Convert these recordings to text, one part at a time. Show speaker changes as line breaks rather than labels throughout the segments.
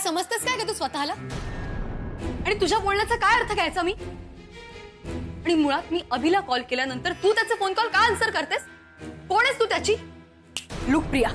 समजतेस काय का तू स्वतःला? आणि तुझ्या बोलण्याचा काय अर्थ घ्यायचा मी? आणि मुळात मी अभिला कॉल केल्यानंतर तू त्याचे फोन कॉल का आन्सर करतेस? कोण आहेस तू त्याची? लुक प्रिया,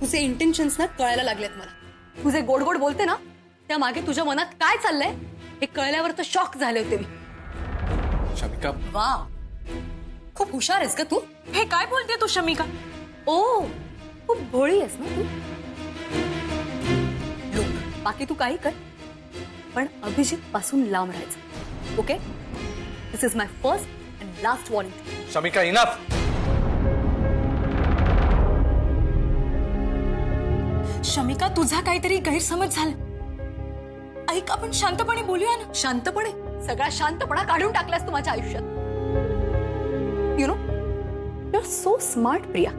तुझे इंटेन्शन्स ना कळायला लागलेत मला. तुझे गोड गोड बोलते ना, त्या मागे तुझ्या मनात काय चाललंय हे कळल्यावर तर शॉक झाले होते मी.
शमिका,
वा, खूप हुशार आहेस का तू?
हे काय बोलते तू शमिका?
ओ, खूप भोळी आहेस ना तू. लुक, बाकी तू काही कर, पण अभिजित पासून लांब राहायचं. Okay? This is my first and last warning.
Shamika, enough.
Shamika, तुझा काहीतरी गैरसमज झाला. ऐक, आपण शांतपणे बोलूया ना.
शांतपणे? सगळा शांतपणा काढून टाकलास तू माझ्या आयुष्यात. You know, you are so smart Priya.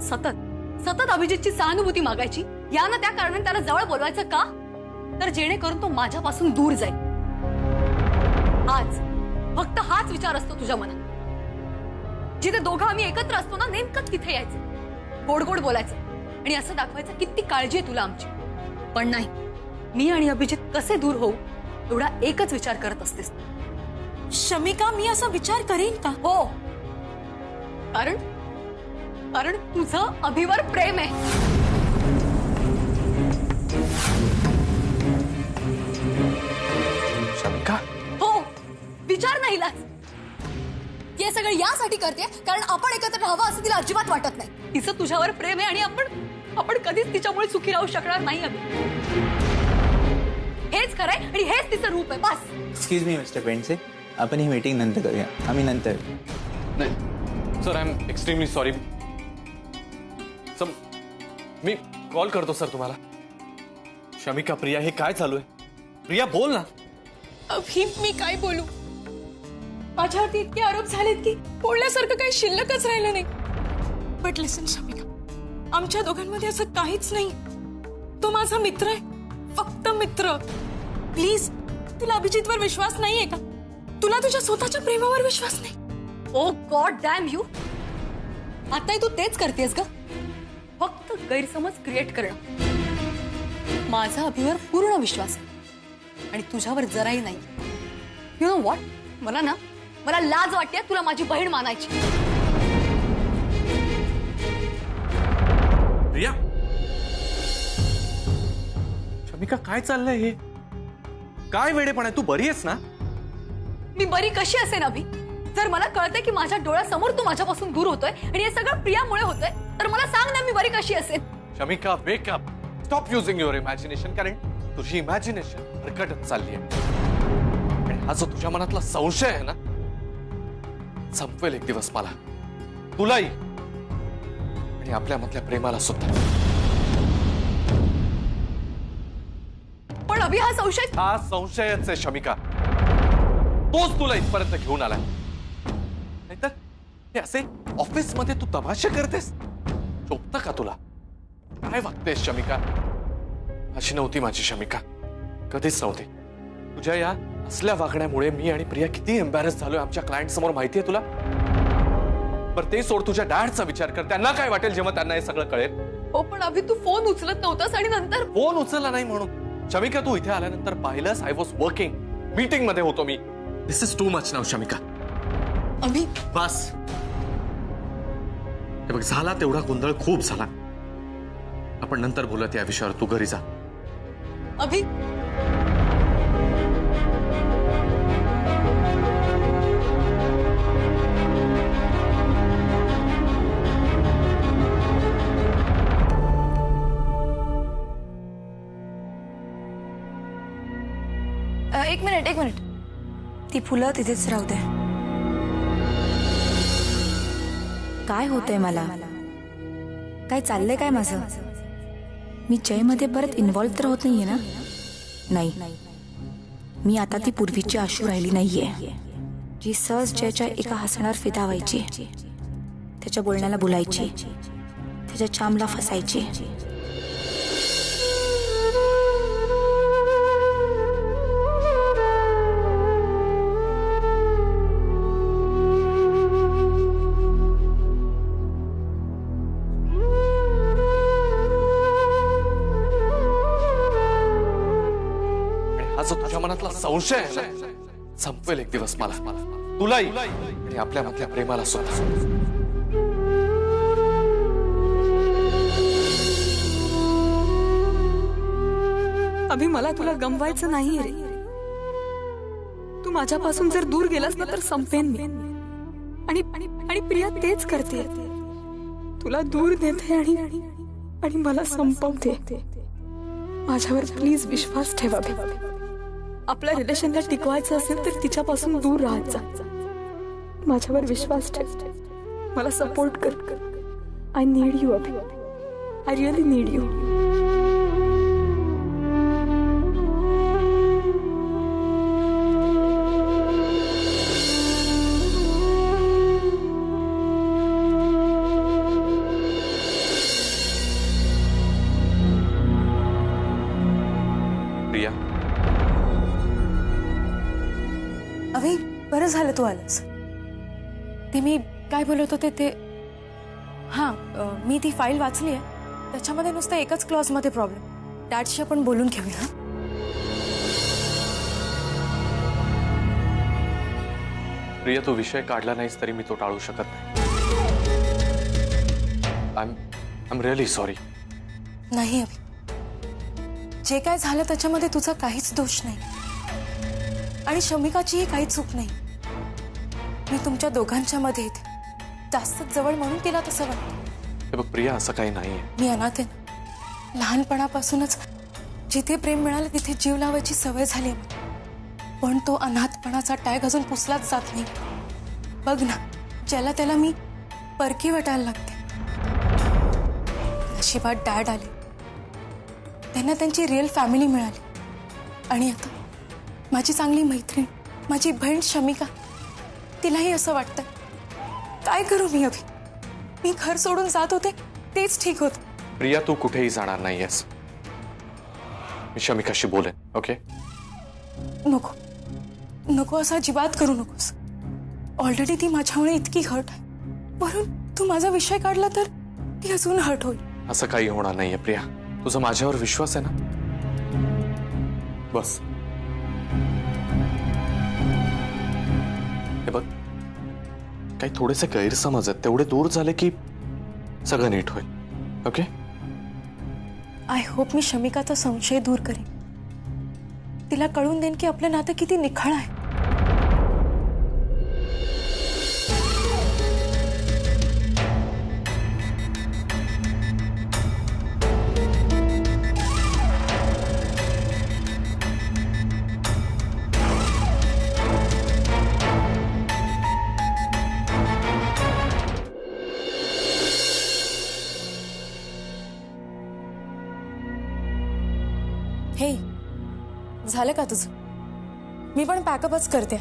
सतत सतत अभिजितची सहानुभूती मागायची, या ना त्या कारणाने त्याला जवळ बोलवायचं का? तर जेणेकरून तो माझ्यापासून दूर जाईल. फक्त हाच विचार असतो तुझ्या मनात. जिथे दोघं आम्ही एकत्र असतो ना, नेमकं तिथे यायचं, गोड गोड बोलायचं आणि असं दाखवायचं किती काळजी आहे तुला आमची. पण नाही, मी आणि अभिजित कसे दूर होऊ एवढा एकच विचार करत असतेस.
शमिका, मी असा विचार करेन का?
हो, कारण तुझं अभिवर प्रेम आहे.
शमिका,
हो, विचार नाही लाज. हे सगळं यासाठी करते कारण आपण एकत्र राहावं असं तिला अजिबात वाटत नाही. तिचं तुझ्यावर प्रेम आहे आणि आपण कधीच तिच्यामुळे सुखी राहू शकणार नाही. हेच खरंय आणि हेच तिचं रूप आहे. बस.
एक्सक्यूज मी मिस्टर पेंडसे, आपण ही मीटिंग नंतर करूया. आम्ही नंतर.
नाही sir, I am extremely sorry. Sir, me call करतो सर तुम्हाला. शमिका, प्रिया, हे काय चालू आहे? प्रिया, बोल ना.
अभि, मी काय बोलू? माझ्यावरती इतके आरोप झालेत की बोलण्यासारखं काही शिल्लकच राहिलं नाही. बट लिसन शमिका, आमच्या दोघांमध्ये असं काहीच नाही. तो माझा मित्र आहे, फक्त मित्र. प्लीज, तुला अभिजितवर विश्वास नाहीये का? तुला तुझ्या स्वतःच्या प्रेमावर विश्वास नाही?
ओ गॉड डॅम यू. आताही तू तेच करतेस ग, फक्त गैरसमज क्रिएट करणं. माझा अभिवर पूर्ण विश्वास आहे आणि तुझ्यावर जराही नाही. यु नो व्हॉट, मला लाज वाटते तुला माझी बहीण मानायची.
प्रिया, शमिका, काय चाललंय हे? काय वेडेपण आहे? तू बरी आहेस ना?
मी बरी कशी असेन अभि? जर मला कळतंय की माझ्या डोळ्यासमोर तू माझ्यापासून दूर होतोय आणि हे सगळं प्रियामुळे होतंय, तर मला सांग ना, मी बरी कशी असेन?
Shamika, wake up. Stop using your imagination, कारण तुझी इमॅजिनेशन भरकटत चालली आहे. आणि हा जो तुझ्या मनातला संशय आहे ना, संपवेल एक दिवस मला, तुलाही आणि आपल्यामधल्या प्रेमाला सुद्धा.
पण अभि, हा
संशयच आहे शमिका. तोच तुला इथपर्यंत घेऊन आलाय. नाहीतर हे असे ऑफिस मध्ये तू तमाशे करतेस? शोभतं का तुला? काय वागतेस शमिका? अशी नव्हती माझी शमिका, कधीच नव्हती. तुझ्या या असल्या वागण्यामुळे मी आणि प्रिया किती एम्बॅरेस झालोय आमच्या क्लायंट समोर, माहितीये तुला? बरं, ते सोड, तुझ्या डॅडचा विचार कर. त्यांना काय वाटेल जेव्हा त्यांना हे सगळं कळेल?
हो, पण अभि, तू फोन उचलत नव्हतास आणि नंतर
फोन उचलला नाही म्हणून. शमिका, तू इथे आल्यानंतर पाहिलंस, आय वॉज वर्किंग, मीटिंग मध्ये होतो मी. This is too much now Shamika.
Abhi,
बस. हे बघ, झाला तेवढा गोंधळ खूप झाला. आपण नंतर बोलत या विषयावर. तू घरी जा.
अभि,
एक मिनिट. ती फुलं तिथेच राहू दे. काय होतंय मला? काय चाललंय काय माझं? मी जयमध्ये परत इन्व्हॉल्व तर होत नाहीये ना? नाही, मी आता ती पूर्वीची आशू राहिली नाहीये, जी सहज जयच्या एका हसणार फिदा व्हायची, त्याच्या बोलण्याला बोलायची, त्याच्या चामला फसायची.
जो तुझ्या मनातला संशय आहे ना, संपवेल एक दिवस मला, तुलाही आणि आपल्या मधल्या प्रेमाला सुद्धा.
अभि, मला तुला गमवायचं नाहीये रे. तू माझ्यापासून जर दूर गेलास ना तर संपेन मी. आणि प्रिया तेच करते, तुला दूर नेते आणि मला संपवते. माझ्यावर प्लीज विश्वास ठेवा. आपल्या रिलेशनला टिकवायचं असेल तर तिच्यापासून दूर राहत जा. माझ्यावर विश्वास ठेव. मला सपोर्ट कर. I need you Abhi. I really need you.
Priya,
Abhi, बरं झालं तू आलास. ते मी काय बोलत होते ते, हां, मी ती फाईल वाचली आहे. त्याच्यामध्ये नुसतं एकच क्लॉज मध्ये प्रॉब्लेम. डॅडशी आपण बोलून घेऊया.
प्रिया, तू विषय काढला नाहीस तरी मी तो टाळू शकत नाही. I am really sorry.
नाही अभि, जे काय झालं त्याच्यामध्ये तुझा काहीच दोष नाही आणि शमिकाचीही काही चूक नाही. मी तुमच्या दोघांच्या मध्ये येते. जास्त जवळ म्हणून तिला तसं वाटतं.
हे बघ प्रिया, असं काही नाहीये.
मी अनाथ आहे. लहानपणापासूनच जिथे प्रेम मिळालं तिथे जीव लावायची सवय झाली आहे. पण तो अनाथपणाचा टॅग अजून पुसलाच जात नाही. बघ ना, ज्याला त्याला मी परकी वाटायला लागते. नशिबात डॅड आले, त्यांना त्यांची रिअल फॅमिली मिळाली. आणि आता माझी चांगली मैत्रीण, माझी बहीण शमिका, तिलाही असं वाटतं. काय करू मी अभि? मी घर सोडून जात होते तेच ठीक होत.
प्रिया, तू कुठेही जाणार नाहीयेस. मी शमिकाशी बोलेन. ओके?
नको नको, असं अजिबात करू नकोस. ऑलरेडी ती माझ्यामुळे इतकी हर्ट आहे. वरून तू माझा विषय काढला तर ती अजून हर्ट होईल.
असं काही होणार नाहीये प्रिया. तुझा माझ्यावर विश्वास आहे ना? बस. हे बघ, काही थोडेसे गैरसमज आहेत, तेवढे दूर झाले की सगळं नीट होईल. ओके?
आय होप मी शमिकाचा संशय दूर करेन. तिला कळून देईन की आपलं नातं किती निखळ आहे. हे झालं का तुझं? मी पण पॅकअपच करते.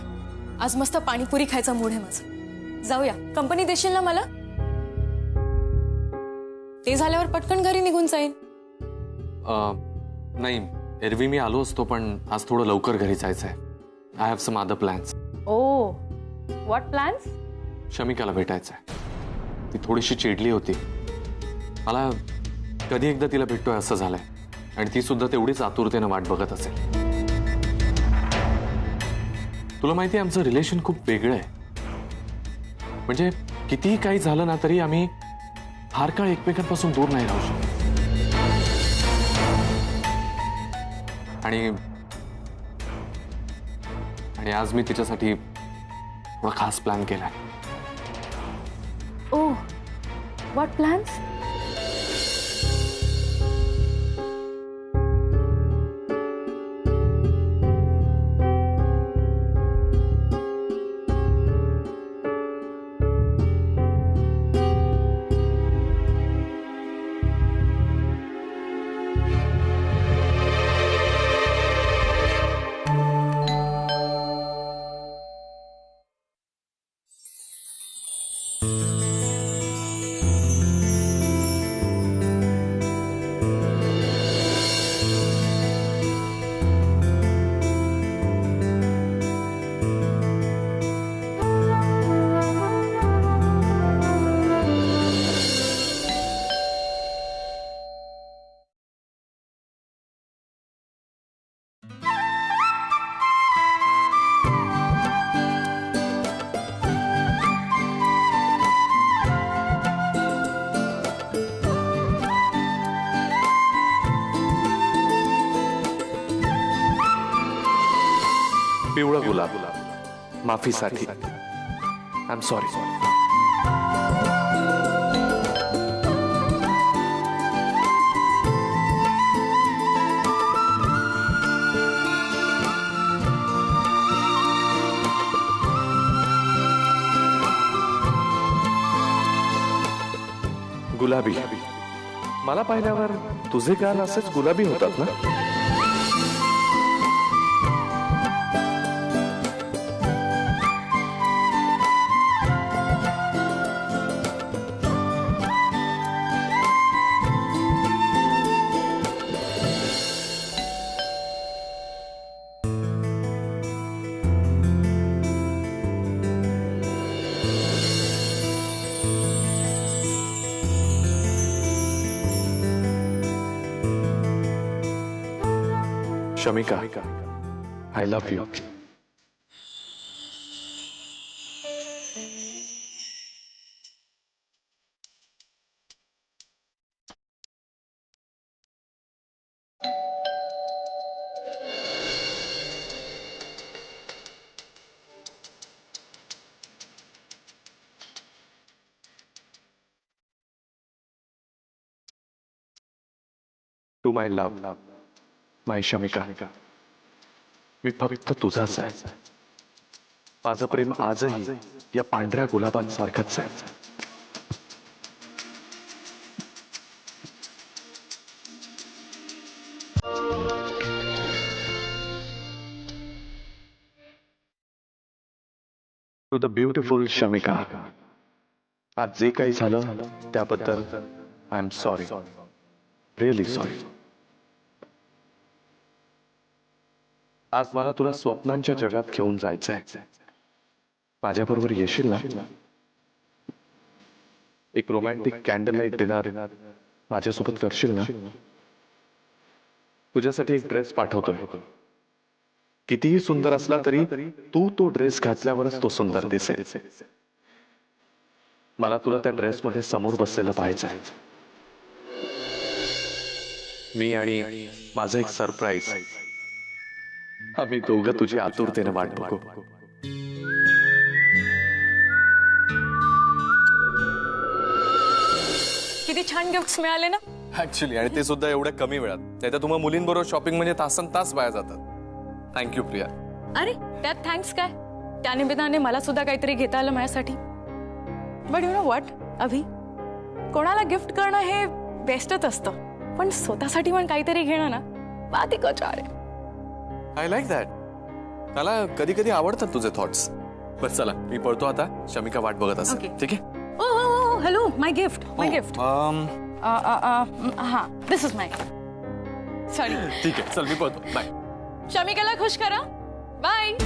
आज मस्त पाणीपुरी खायचा मूड आहे माझा. जाऊया, कंपनी देशील ना मला? ते झाल्यावर पटकन घरी निघून जाईन.
नाही, एरवी मी आलो असतो, पण आज थोडं लवकर घरी जायचंय. I have some other plans.
Oh, what plans?
शमिकाला भेटायचंय. ती थोडीशी चिडली होती. मला कधी एकदा तिला भेटतोय असं झालंय. आणि ती सुद्धा तेवढीच आतुरतेनं वाट बघत असेल. तुला माहिती आहे, आमचं रिलेशन खूप वेगळं आहे. म्हणजे कितीही काही झालं ना तरी आम्ही फार काळ एकमेकांपासून दूर नाही राहू शकत. आणि आज मी तिच्यासाठी थोडा खास प्लॅन केलाय.
ओ, व्हॉट प्लॅन्स?
पिवळा गुलाब माफीसाठी आय एम सॉरी. गुलाबी मला पाहिल्यावर तुझे गाल असेच गुलाबी होतात ना. Shamika, I love you. To my love. माय शमिका, मी फक्त तुझाच आहे. माझं प्रेम आजही या पांढऱ्या गुलाबांसारखंच आहे. टू द ब्युटिफुल शमिका, आज जे काही झालं त्याबद्दल I am sorry, really sorry. आज मला तुला स्वप्नांच्या जगात घेऊन जायचंय. माझ्याबरोबर येशील ना? एक रोमॅन्टिक कॅन्डल लाईट डिनर माझ्यासोबत करशील ना? तुझ्यासाठी एक ड्रेस पाठवतोय. कितीही सुंदर असला तरी तू तो ड्रेस घातल्यावरच तो सुंदर दिसेल. मला तुला त्या ड्रेसमध्ये समोर बसलेलं पाहायचंय. मी आणि माझं एक सरप्राईज. आम्ही दोघं तुझी आतुरतेने वाट बघू.
किती छान गिफ्ट्स मिळाले ना.
ऍक्च्युली आणि ते सुद्धा एवढ्या कमी वेळात. नाही तर तुम्हाला मुलींबरोबर शॉपिंग म्हणजे तासन तास बाहेर जातात. थँक्यू प्रिया.
अरे त्यात थँक्स काय, त्या निमित्ताने मला सुद्धा काहीतरी घेता आलं माझ्यासाठी. बट यू नो व्हॉट अभि, कोणाला गिफ्ट करणं हे बेस्टच असतं, पण स्वतःसाठी पण काहीतरी घेणं ना बात एक आहे.
I like that. मला कधी कधी आवडतात तुझे थॉट्स. बस चला मी पळतो आता. शमिका वाट बघत असेल.
Okay.
ठीक आहे.
ओ हॅलो, माय गिफ्ट हा, दिस इज माय. सॉरी.
ठीक आहे, चल मी पळतो. बाय.
शमिकाला खुश करा. बाय.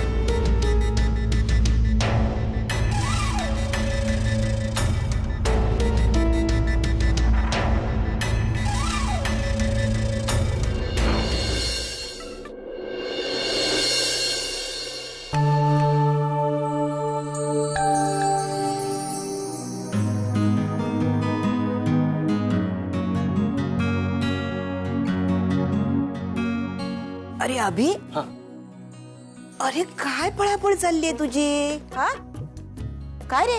अरे अभि, अरे काय पळापळ चालली आहे तुझी? हा काय रे?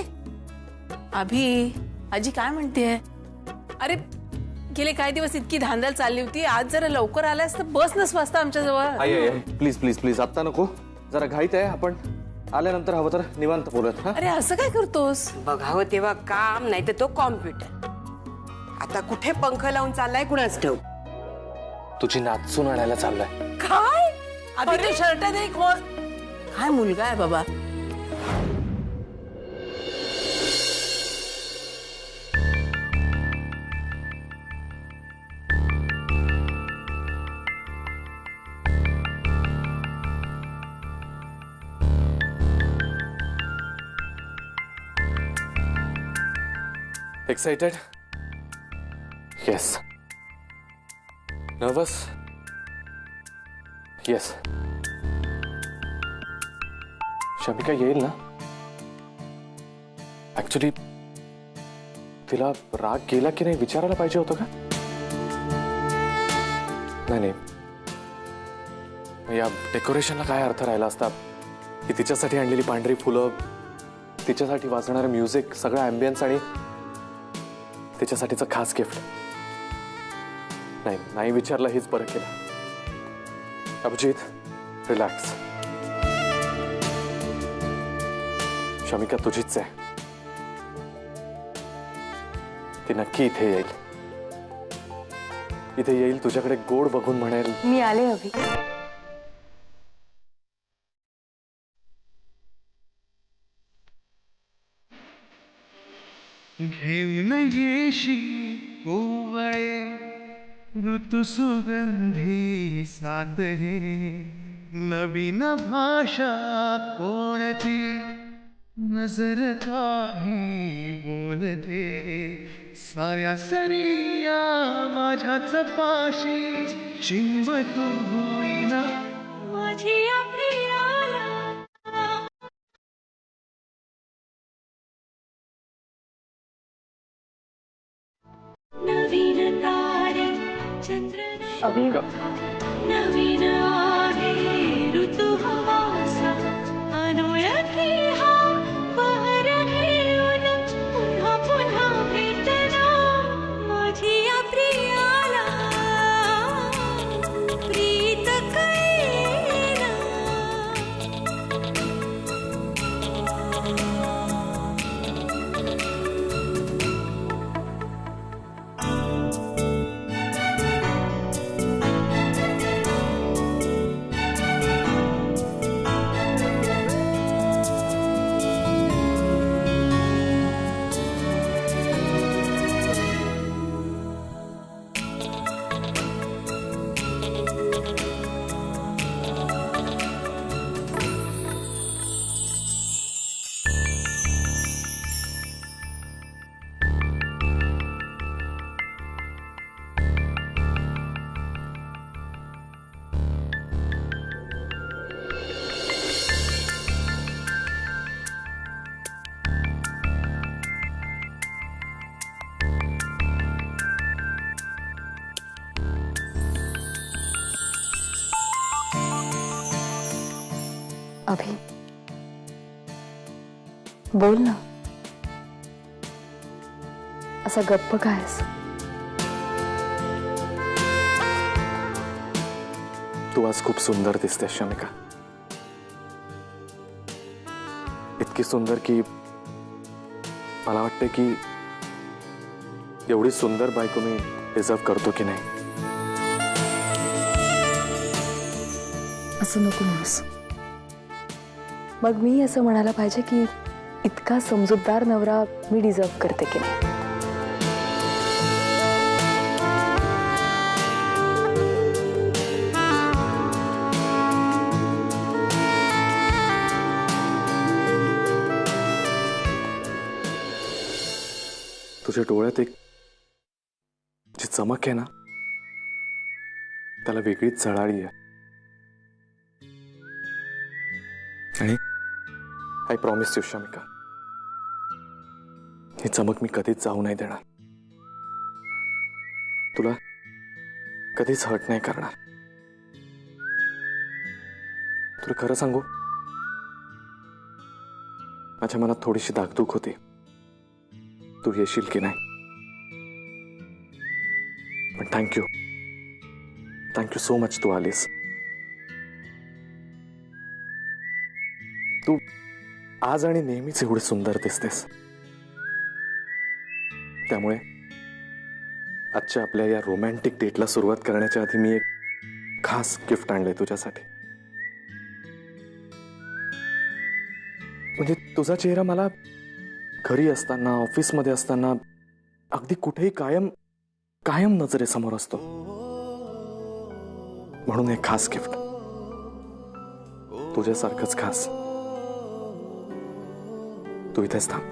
अभि, आजी काय म्हणतेय? अरे गेले काही दिवस इतकी धांदल चालली होती, आज जरा लवकर आलास तर बस नस वाजता आमच्या जवळ.
प्लीज प्लीज प्लीज आता नको. जरा घाईत आहे. आपण आल्यानंतर हवं तर निवांत बोलत.
अरे असं काय करतोस?
बघावं तेव्हा काम, नाही तर तो कॉम्प्युटर. आता कुठे पंख लावून चाललाय कुणाच ठाऊक.
तुझी नाचून आणायला चाललाय.
काय अभि, तो शर्ट नाही कोण? काय मुलगा आहे बाबा.
Excited? Yes. Nervous? Yes. Shamika येईल ना? ऍक्च्युली तिला राग गेला की नाही विचारायला पाहिजे होतं का? नाही, या डेकोरेशनला काय अर्थ राहिला असता ही तिच्यासाठी आणलेली पांढरी फुलं, तिच्यासाठी वाजणारं म्युझिक, सगळं अँबियन्स आणि तिच्यासाठीचं खास गिफ्ट. नाही विचारलं हेच बरं केलं. अभिजित, रिलॅक्स. शमिका तुझीच आहे. ती नक्की इथे येईल. इथे येईल, तुझ्याकडे गोड बघून म्हणेल,
मी आले अभि.
घेऊन येशी ओवळे ऋतू सुगंधी सादरे, नवीन भाषा कोणती नजर काही बोलते, साऱ्या सरिया माझ्याच पाशी शिव तू होईना माझी प्रियाला. नवीन तारे चंद्र नवीन आहे ऋतू हवासा, अनोळखी हा बहर घेऊन पुन्हा पुन्हा भेटना माझी या प्रियाला प्रीत कळेना.
अभि, बोल ना. असा गप्प कायस?
तू आज खूप सुंदर दिसतेस शमिका. इतकी सुंदर की मला वाटते की एवढी सुंदर बायको मी डिझर्व करतो की नाही.
असं नको म्हणूस. मग मी असं म्हणायला पाहिजे की इतका समजूतदार नवरा मी डिझर्व करते की नाही.
तुझ्या डोळ्यात एक जी चमक आहे ना, त्याला वेगळीच झळाळी आहे. आणि आय प्रॉमिस यू शमिका, ही चमक मी कधीच जाऊ नाही देणार. तुला कधीच हर्ट नाही करणार. तुला खरं सांगू, माझ्या मनात थोडीशी धाकधूक होती, तू येशील की नाही. पण थँक्यू सो मच तू आलीस. तू आज आणि नेहमीच एवढी सुंदर दिसतेस. त्यामुळे आजच्या आपल्या या रोमॅन्टिक डेटला सुरुवात करण्याच्या आधी मी एक खास गिफ्ट आणलंय तुझ्यासाठी. म्हणजे तुझा चेहरा मला घरी असताना, ऑफिसमध्ये असताना, अगदी कुठेही कायम नजरेसमोर असतो. म्हणून एक खास गिफ्ट, तुझ्यासारखंच खास. तू इथेच थांब.